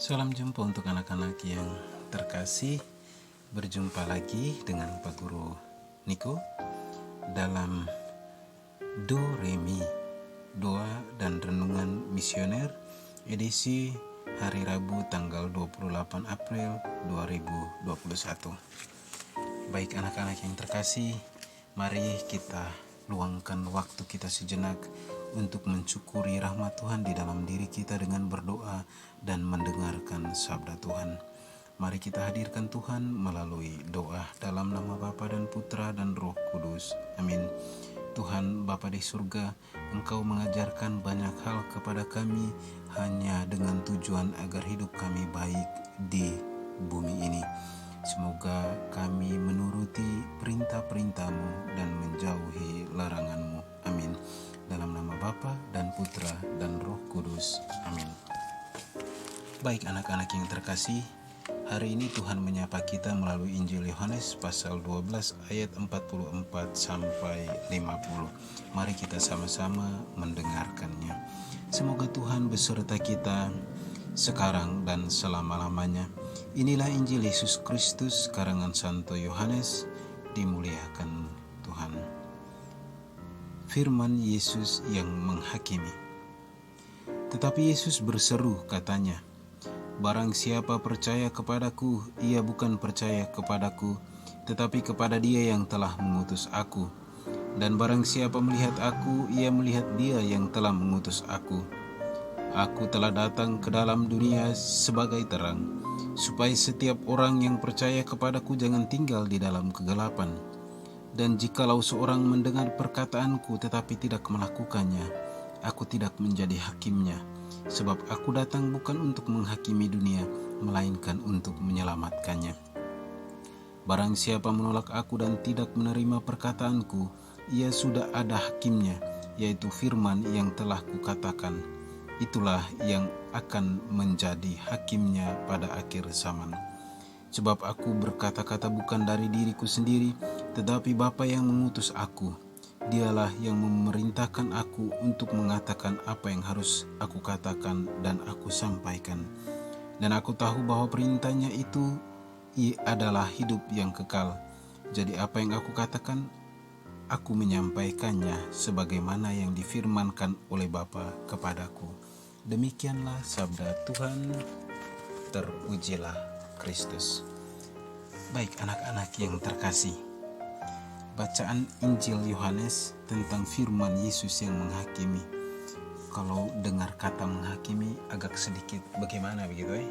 Salam jumpa untuk anak-anak yang terkasih. Berjumpa lagi dengan Pak Guru Niko dalam Do Re Mi, Doa dan Renungan Misioner, edisi hari Rabu tanggal 28 April 2021. Baik anak-anak yang terkasih, mari kita luangkan waktu kita sejenak untuk mensyukuri rahmat Tuhan di dalam diri kita dengan berdoa dan mendengarkan sabda Tuhan. Mari kita hadirkan Tuhan melalui doa dalam nama Bapa dan Putra dan Roh Kudus. Amin. Tuhan Bapa di surga, Engkau mengajarkan banyak hal kepada kami hanya dengan tujuan agar hidup kami baik di bumi ini. Semoga kami menuruti perintah-perintah-Mu dan menjauhi larangan-Mu. Amin. Dalam nama Bapa dan Putra dan Roh Kudus. Amin. Baik anak-anak yang terkasih, hari ini Tuhan menyapa kita melalui Injil Yohanes pasal 12 ayat 44 sampai 50. Mari kita sama-sama mendengarkannya. Semoga Tuhan beserta kita sekarang dan selama-lamanya. Inilah Injil Yesus Kristus karangan Santo Yohanes. Dimuliakan Tuhan. Firman Yesus yang menghakimi. Tetapi Yesus berseru, katanya, "Barang siapa percaya kepadaku, ia bukan percaya kepadaku, tetapi kepada Dia yang telah mengutus aku. Dan barang siapa melihat aku, ia melihat Dia yang telah mengutus aku. Aku telah datang ke dalam dunia sebagai terang, supaya setiap orang yang percaya kepadaku jangan tinggal di dalam kegelapan. Dan jikalau seorang mendengar perkataanku tetapi tidak melakukannya, aku tidak menjadi hakimnya. Sebab aku datang bukan untuk menghakimi dunia, melainkan untuk menyelamatkannya. Barang siapa menolak aku dan tidak menerima perkataanku, ia sudah ada hakimnya, yaitu firman yang telah kukatakan. Itulah yang akan menjadi hakimnya pada akhir zaman. Sebab aku berkata-kata bukan dari diriku sendiri, tetapi Bapa yang mengutus aku. Dialah yang memerintahkan aku untuk mengatakan apa yang harus aku katakan dan aku sampaikan. Dan aku tahu bahwa perintahnya itu adalah hidup yang kekal. Jadi apa yang aku katakan, aku menyampaikannya sebagaimana yang difirmankan oleh Bapa kepadaku. Demikianlah sabda Tuhan. Terujilah Kristus. Baik anak-anak yang terkasih, bacaan Injil Yohanes tentang firman Yesus yang menghakimi. Kalau dengar kata menghakimi agak sedikit bagaimana begitu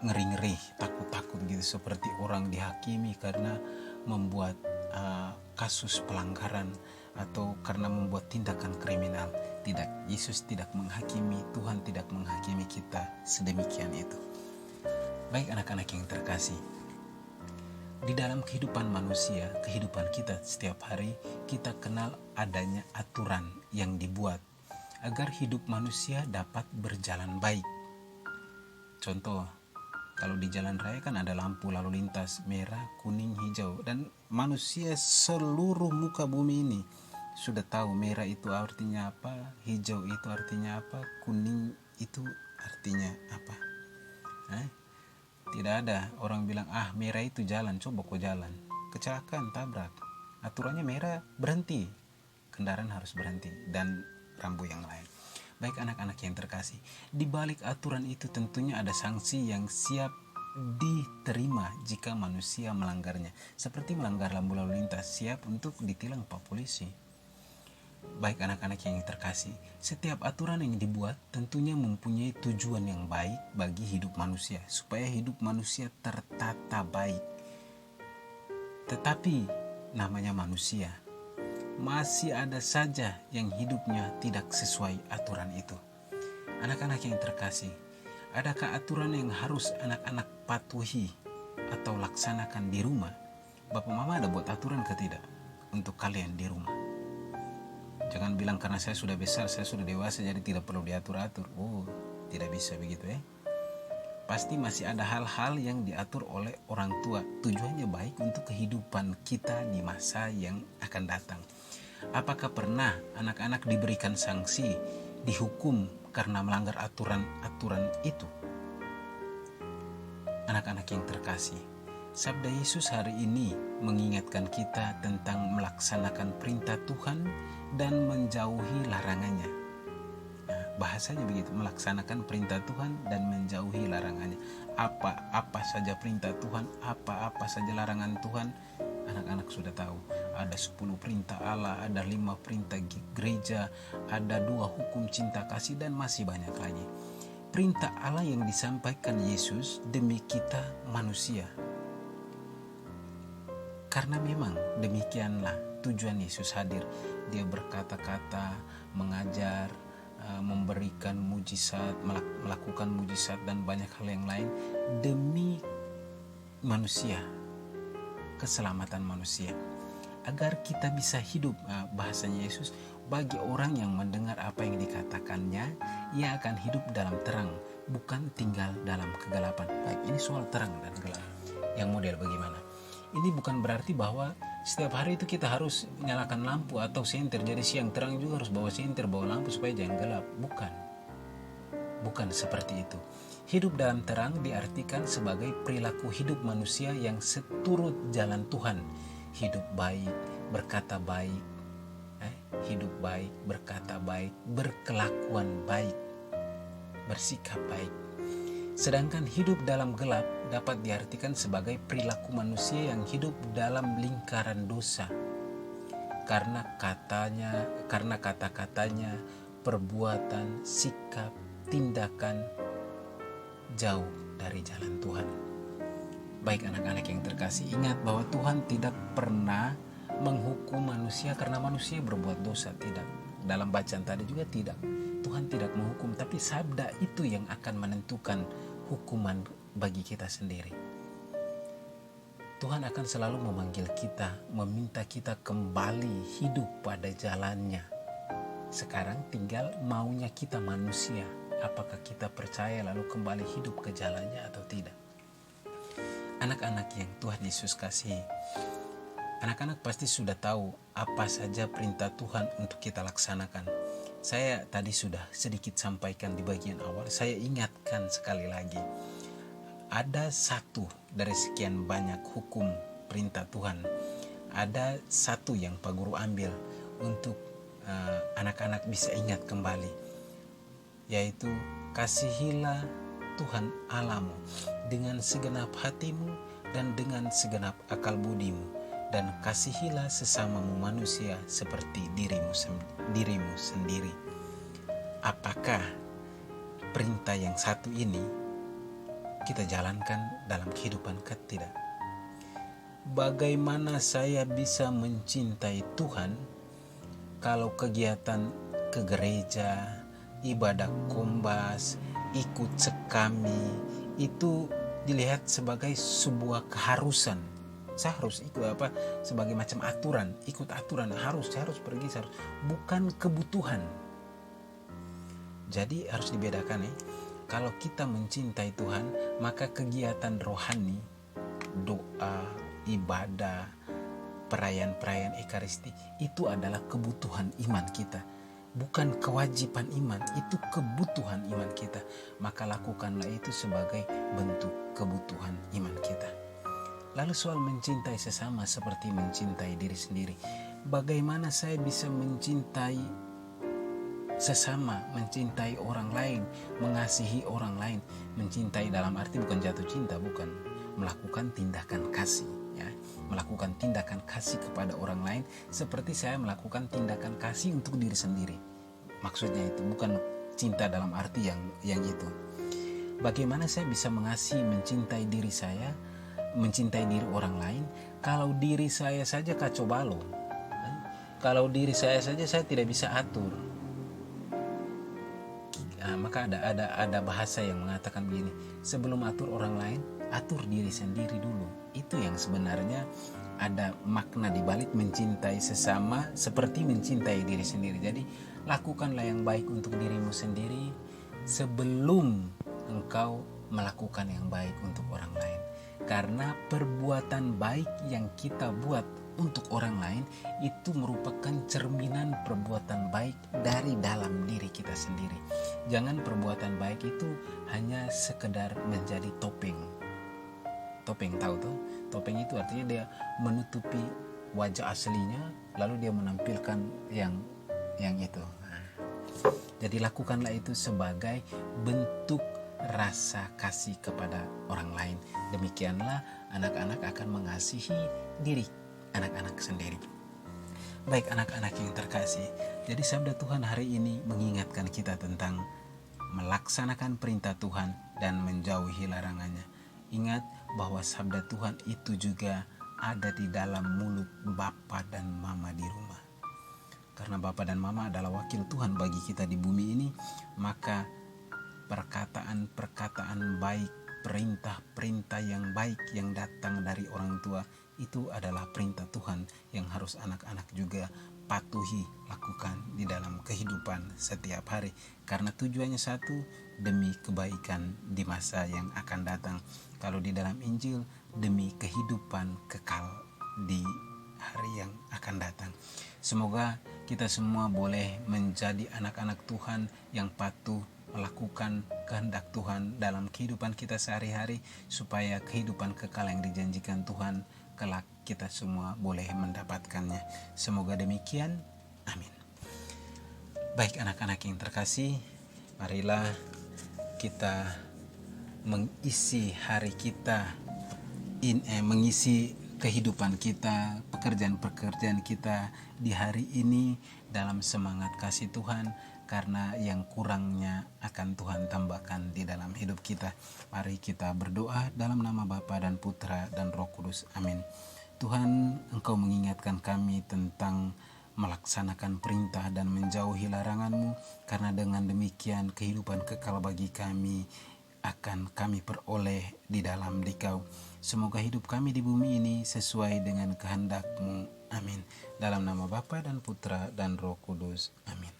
ngeri-ngeri, takut-takut gitu, seperti orang dihakimi karena membuat kasus pelanggaran atau karena membuat tindakan kriminal. Tidak, Yesus tidak menghakimi, Tuhan tidak menghakimi kita sedemikian itu. Baik anak-anak yang terkasih, di dalam kehidupan manusia, kehidupan kita setiap hari, kita kenal adanya aturan yang dibuat agar hidup manusia dapat berjalan baik. Contoh, kalau di jalan raya kan ada lampu lalu lintas merah, kuning, hijau, dan manusia seluruh muka bumi ini sudah tahu merah itu artinya apa, hijau itu artinya apa, kuning itu artinya apa. Tidak ada orang bilang, merah itu jalan, coba kau jalan, kecelakaan, tabrak. Aturannya merah, berhenti, kendaraan harus berhenti, dan rambu yang lain. Baik anak-anak yang terkasih, di balik aturan itu tentunya ada sanksi yang siap diterima jika manusia melanggarnya. Seperti melanggar lampu lalu lintas, siap untuk ditilang Pak Polisi. Baik anak-anak yang terkasih, setiap aturan yang dibuat tentunya mempunyai tujuan yang baik bagi hidup manusia, supaya hidup manusia tertata baik. Tetapi namanya manusia, masih ada saja yang hidupnya tidak sesuai aturan itu. Anak-anak yang terkasih, adakah aturan yang harus anak-anak patuhi atau laksanakan di rumah? Bapak mama ada buat aturan ke tidak untuk kalian di rumah? Jangan bilang karena saya sudah besar, saya sudah dewasa jadi tidak perlu diatur-atur. Tidak bisa begitu Pasti masih ada hal-hal yang diatur oleh orang tua. Tujuannya baik untuk kehidupan kita di masa yang akan datang. Apakah pernah anak-anak diberikan sanksi, dihukum karena melanggar aturan-aturan itu? Anak-anak yang terkasih, sabda Yesus hari ini mengingatkan kita tentang melaksanakan perintah Tuhan dan menjauhi larangannya. Nah, bahasanya begitu, melaksanakan perintah Tuhan dan menjauhi larangannya. Apa saja perintah Tuhan, apa saja larangan Tuhan, anak-anak sudah tahu. Ada 10 perintah Allah, ada 5 perintah gereja, ada 2 hukum cinta kasih, dan masih banyak lagi. Perintah Allah yang disampaikan Yesus demi kita manusia. Karena memang demikianlah tujuan Yesus hadir. Dia berkata-kata, mengajar, memberikan mujizat, melakukan mujizat dan banyak hal yang lain demi manusia, keselamatan manusia, agar kita bisa hidup. Bahasanya Yesus, bagi orang yang mendengar apa yang dikatakannya, ia akan hidup dalam terang, bukan tinggal dalam kegelapan. Baik, ini soal terang dan gelap. Yang model bagaimana? Ini bukan berarti bahwa setiap hari itu kita harus nyalakan lampu atau senter, jadi siang terang juga harus bawa senter, bawa lampu supaya jangan gelap. Bukan seperti itu. Hidup dalam terang diartikan sebagai perilaku hidup manusia yang seturut jalan Tuhan. Hidup baik, berkata baik, hidup baik, berkata baik, berkelakuan baik, bersikap baik. Sedangkan hidup dalam gelap dapat diartikan sebagai perilaku manusia yang hidup dalam lingkaran dosa. Karena kata-katanya, perbuatan, sikap, tindakan jauh dari jalan Tuhan. Baik anak-anak yang terkasih, ingat bahwa Tuhan tidak pernah menghukum manusia karena manusia berbuat dosa, tidak. Dalam bacaan tadi juga tidak. Tuhan tidak menghukum, tapi sabda itu yang akan menentukan hukuman bagi kita sendiri. Tuhan akan selalu memanggil kita, meminta kita kembali hidup pada jalannya. Sekarang tinggal maunya kita manusia, apakah kita percaya lalu kembali hidup ke jalannya atau tidak. Anak-anak yang Tuhan Yesus kasihi, anak-anak pasti sudah tahu apa saja perintah Tuhan untuk kita laksanakan. Saya tadi sudah sedikit sampaikan di bagian awal, saya ingatkan sekali lagi. Ada satu dari sekian banyak hukum perintah Tuhan. Ada satu yang Pak Guru ambil untuk anak-anak bisa ingat kembali, yaitu kasihilah Tuhan Allahmu dengan segenap hatimu dan dengan segenap akal budimu, dan kasihilah sesamamu manusia seperti dirimu sendiri. Apakah perintah yang satu ini kita jalankan dalam kehidupan kita? Tidak. Bagaimana saya bisa mencintai Tuhan kalau kegiatan ke gereja, ibadah kombas, ikut sekami itu dilihat sebagai sebuah keharusan? Saya harus ikut sebagai macam aturan, ikut aturan, harus pergi, bukan kebutuhan. Jadi harus dibedakan ya. Kalau kita mencintai Tuhan, maka kegiatan rohani, doa, ibadah, perayaan-perayaan Ekaristi itu adalah kebutuhan iman kita, bukan kewajiban iman, itu kebutuhan iman kita. Maka lakukanlah itu sebagai bentuk kebutuhan iman kita. Lalu soal mencintai sesama seperti mencintai diri sendiri. Bagaimana saya bisa mencintai sesama, mencintai orang lain, mengasihi orang lain? Mencintai dalam arti bukan jatuh cinta, bukan. Melakukan tindakan kasih, ya. Melakukan tindakan kasih kepada orang lain seperti saya melakukan tindakan kasih untuk diri sendiri. Maksudnya itu bukan cinta dalam arti yang itu. Bagaimana saya bisa mengasihi, mencintai diri saya, mencintai diri orang lain kalau diri saya saja kacau balau, kalau diri saya saja saya tidak bisa atur? Maka ada bahasa yang mengatakan begini, sebelum atur orang lain, atur diri sendiri dulu. Itu yang sebenarnya ada makna di balik mencintai sesama seperti mencintai diri sendiri. Jadi lakukanlah yang baik untuk dirimu sendiri sebelum engkau melakukan yang baik untuk orang lain. Karena perbuatan baik yang kita buat untuk orang lain itu merupakan cerminan perbuatan baik dari dalam diri kita sendiri. Jangan perbuatan baik itu hanya sekedar menjadi topeng. topeng, tahu tuh? Topeng itu artinya dia menutupi wajah aslinya, lalu dia menampilkan yang itu. Jadi lakukanlah itu sebagai bentuk rasa kasih kepada orang lain. Demikianlah anak-anak akan mengasihi diri anak-anak sendiri. Baik anak-anak yang terkasih, jadi sabda Tuhan hari ini mengingatkan kita tentang melaksanakan perintah Tuhan dan menjauhi larangannya. Ingat bahwa sabda Tuhan itu juga ada di dalam mulut Bapa dan Mama di rumah. Karena Bapa dan Mama adalah wakil Tuhan bagi kita di bumi ini, maka perkataan-perkataan baik, perintah-perintah yang baik yang datang dari orang tua itu adalah perintah Tuhan yang harus anak-anak juga patuhi, lakukan di dalam kehidupan setiap hari. Karena tujuannya satu, demi kebaikan di masa yang akan datang. Kalau di dalam Injil, demi kehidupan kekal di hari yang akan datang. Semoga kita semua boleh menjadi anak-anak Tuhan yang patuh melakukan kehendak Tuhan dalam kehidupan kita sehari-hari, supaya kehidupan kekal yang dijanjikan Tuhan kelak kita semua boleh mendapatkannya. Semoga demikian. Amin. Baik anak-anak yang terkasih, marilah kita mengisi hari kita, mengisi kehidupan kita, pekerjaan-pekerjaan kita di hari ini dalam semangat kasih Tuhan, karena yang kurangnya akan Tuhan tambahkan di dalam hidup kita. Mari kita berdoa dalam nama Bapa dan Putra dan Roh Kudus. Amin. Tuhan, Engkau mengingatkan kami tentang melaksanakan perintah dan menjauhi larangan-Mu, karena dengan demikian kehidupan kekal bagi kami akan kami peroleh di dalam Dikau. Semoga hidup kami di bumi ini sesuai dengan kehendak-Mu. Amin. Dalam nama Bapa dan Putra dan Roh Kudus. Amin.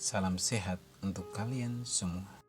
Salam sehat untuk kalian semua.